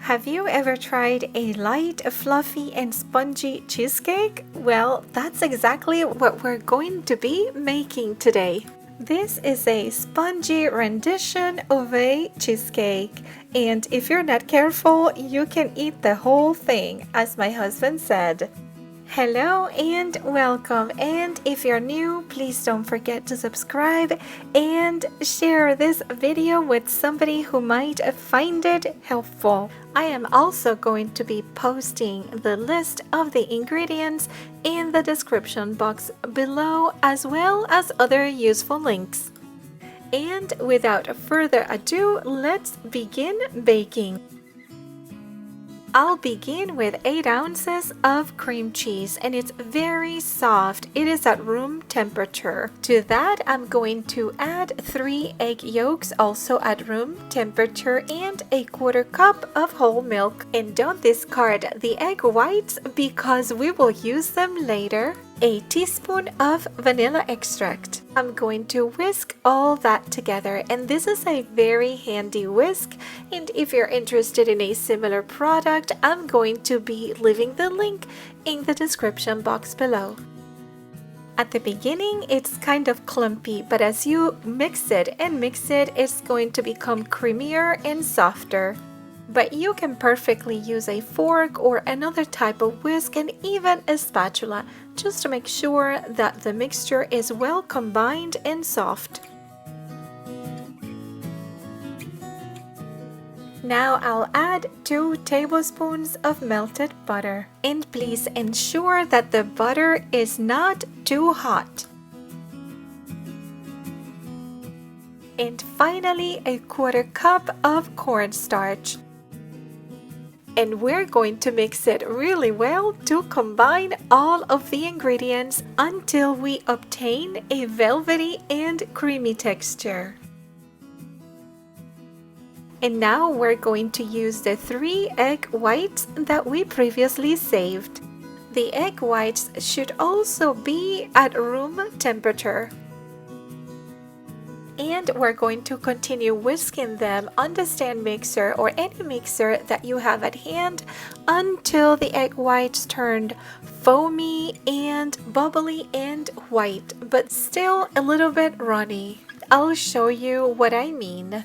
Have you ever tried a light, fluffy, and spongy cheesecake? Well, that's exactly what we're going to be making today. This is a spongy rendition of a cheesecake, and if you're not careful, you can eat the whole thing, as my husband said. Hello and welcome, and if you're new, please don't forget to subscribe and share this video with somebody who might find it helpful. I am also going to be posting the list of the ingredients in the description box below, as well as other useful links. And without further ado, let's begin baking. I'll begin with 8 ounces of cream cheese, and it's very soft. It is at room temperature. To that, I'm going to add 3 egg yolks, also at room temperature, and a 1/4 cup of whole milk. And don't discard the egg whites because we will use them later. A teaspoon of vanilla extract. I'm going to whisk all that together, and this is a very handy whisk, and if you're interested in a similar product, I'm going to be leaving the link in the description box below. At the beginning, it's kind of clumpy, but as you mix it, it's going to become creamier and softer. But you can perfectly use a fork or another type of whisk, and even a spatula, just to make sure that the mixture is well combined and soft. Now I'll add 2 tablespoons of melted butter, and please ensure that the butter is not too hot. And finally, a 1/4 cup of cornstarch. And we're going to mix it really well to combine all of the ingredients until we obtain a velvety and creamy texture. And now we're going to use the 3 egg whites that we previously saved. The egg whites should also be at room temperature. And we're going to continue whisking them on the stand mixer or any mixer that you have at hand until the egg whites turned foamy and bubbly and white, but still a little bit runny. I'll show you what I mean.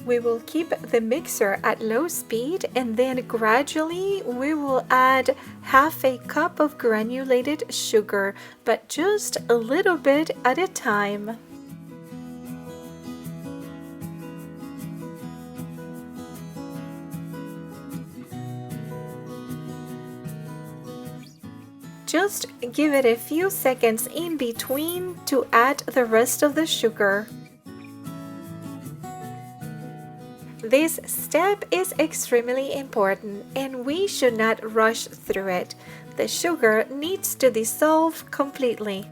We will keep the mixer at low speed, and then gradually we will add 1/2 cup of granulated sugar, but just a little bit at a time. Just give it a few seconds in between to add the rest of the sugar. This step is extremely important, and we should not rush through it. The sugar needs to dissolve completely.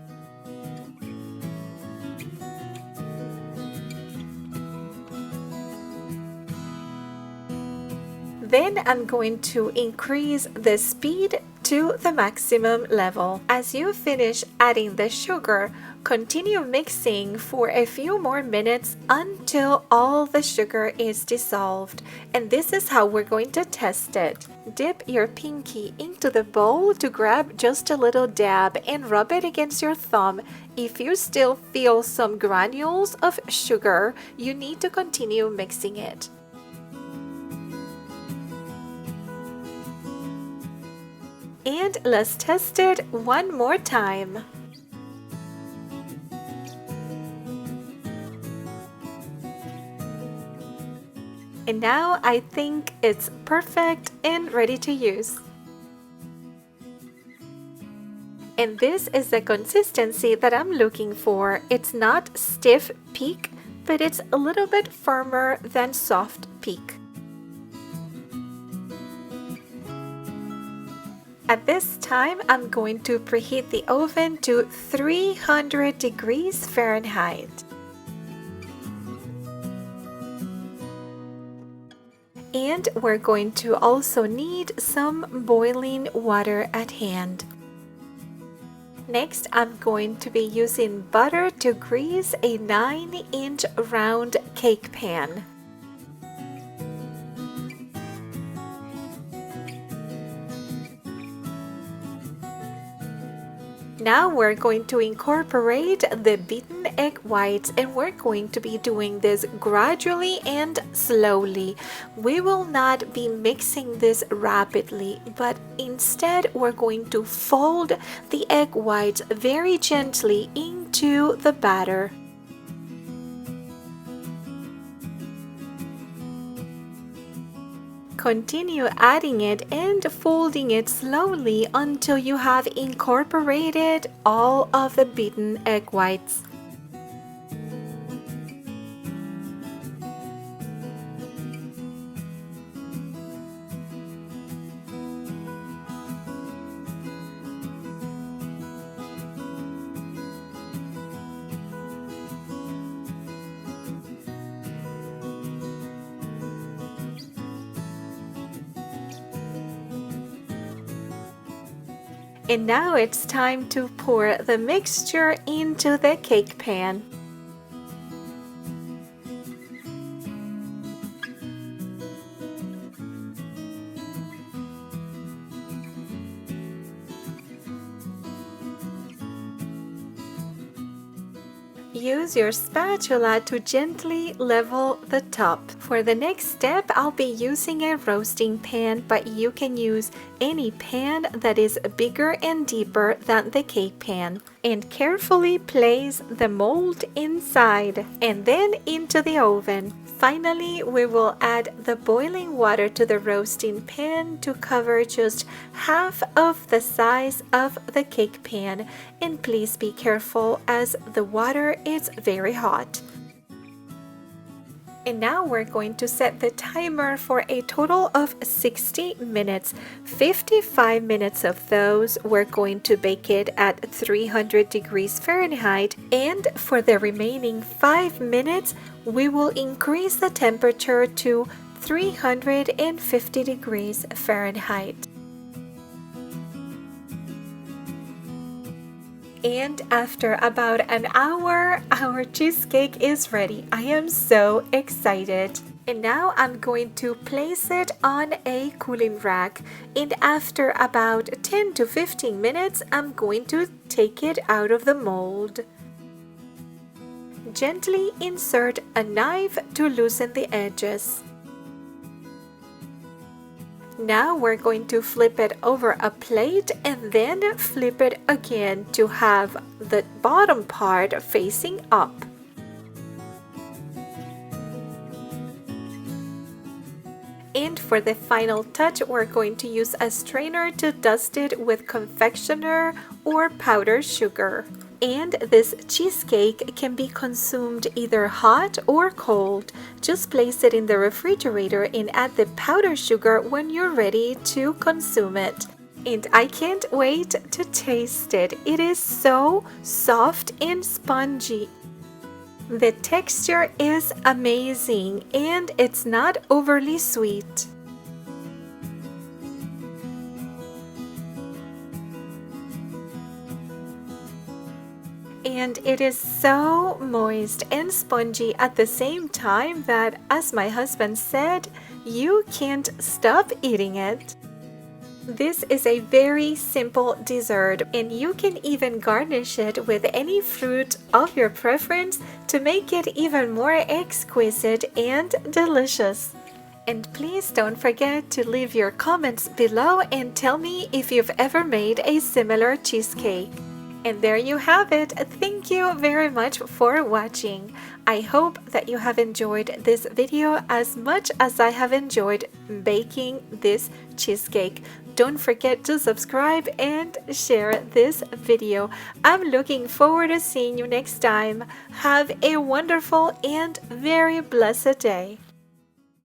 Then I'm going to increase the speed to the maximum level. As you finish adding the sugar, continue mixing for a few more minutes until all the sugar is dissolved. And this is how we're going to test it. Dip your pinky into the bowl to grab just a little dab and rub it against your thumb. If you still feel some granules of sugar, you need to continue mixing it. And let's test it one more time. And now I think it's perfect and ready to use. And this is the consistency that I'm looking for. It's not stiff peak, but it's a little bit firmer than soft peak. At this time, I'm going to preheat the oven to 300 degrees Fahrenheit. And we're going to also need some boiling water at hand. Next, I'm going to be using butter to grease a 9-inch round cake pan. Now we're going to incorporate the beaten egg whites, and we're going to be doing this gradually and slowly. We will not be mixing this rapidly, but instead we're going to fold the egg whites very gently into the batter. Continue adding it and folding it slowly until you have incorporated all of the beaten egg whites. And now it's time to pour the mixture into the cake pan. Use your spatula to gently level the top. For the next step, I'll be using a roasting pan, but you can use any pan that is bigger and deeper than the cake pan. And carefully place the mold inside and then into the oven. Finally, we will add the boiling water to the roasting pan to cover just half of the size of the cake pan. And please be careful as the water is very hot. And now we're going to set the timer for a total of 60 minutes. 55 minutes of those, we're going to bake it at 300 degrees Fahrenheit. And for the remaining 5 minutes, we will increase the temperature to 350 degrees Fahrenheit. And after about an hour, our cheesecake is ready. I am so excited. And now I'm going to place it on a cooling rack. And after about 10 to 15 minutes, I'm going to take it out of the mold. Gently insert a knife to loosen the edges. Now we're going to flip it over a plate and then flip it again to have the bottom part facing up. And for the final touch, we're going to use a strainer to dust it with confectioner or powdered sugar. And this cheesecake can be consumed either hot or cold. Just place it in the refrigerator and add the powdered sugar when you're ready to consume it. And I can't wait to taste it. It is so soft and spongy. The texture is amazing and it's not overly sweet. And it is so moist and spongy at the same time that, as my husband said, you can't stop eating it. This is a very simple dessert, and you can even garnish it with any fruit of your preference to make it even more exquisite and delicious. And please don't forget to leave your comments below and tell me if you've ever made a similar cheesecake. And there you have it. Thank you very much for watching. I hope that you have enjoyed this video as much as I have enjoyed baking this cheesecake. Don't forget to subscribe and share this video. I'm looking forward to seeing you next time. Have a wonderful and very blessed day.